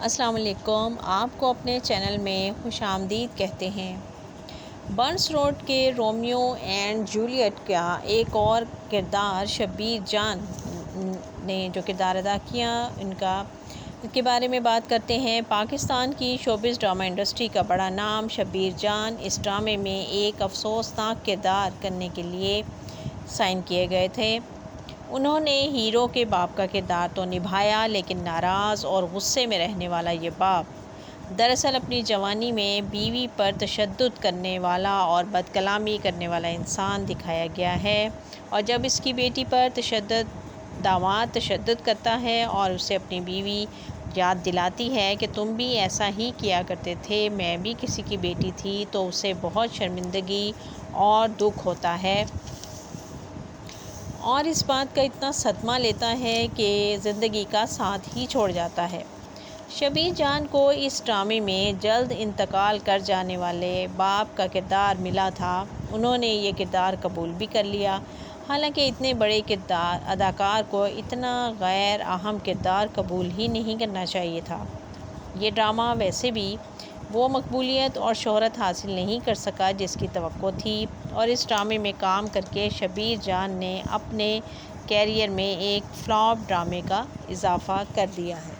السلام علیکم، آپ کو اپنے چینل میں خوش آمدید کہتے ہیں۔ برنس روڈ کے رومیو اینڈ جولیٹ کا ایک اور کردار شبیر جان نے جو کردار ادا کیا ان کے بارے میں بات کرتے ہیں۔ پاکستان کی شوبز ڈرامہ انڈسٹری کا بڑا نام شبیر جان اس ڈرامے میں ایک افسوسناک کردار کرنے کے لیے سائن کیے گئے تھے۔ انہوں نے ہیرو کے باپ کا کردار تو نبھایا، لیکن ناراض اور غصے میں رہنے والا یہ باپ دراصل اپنی جوانی میں بیوی پر تشدد کرنے والا اور بد کلامی کرنے والا انسان دکھایا گیا ہے، اور جب اس کی بیٹی پر داماد تشدد کرتا ہے اور اسے اپنی بیوی یاد دلاتی ہے کہ تم بھی ایسا ہی کیا کرتے تھے، میں بھی کسی کی بیٹی تھی، تو اسے بہت شرمندگی اور دکھ ہوتا ہے اور اس بات کا اتنا صدمہ لیتا ہے کہ زندگی کا ساتھ ہی چھوڑ جاتا ہے۔ شبیر جان کو اس ڈرامے میں جلد انتقال کر جانے والے باپ کا کردار ملا تھا۔ انہوں نے یہ کردار قبول بھی کر لیا، حالانکہ اتنے بڑے اداکار کو اتنا غیر اہم کردار قبول ہی نہیں کرنا چاہیے تھا۔ یہ ڈرامہ ویسے بھی وہ مقبولیت اور شہرت حاصل نہیں کر سکا جس کی توقع تھی، اور اس ڈرامے میں کام کرکے شبیر جان نے اپنے کیریئر میں ایک فلاپ ڈرامے کا اضافہ کر دیا ہے۔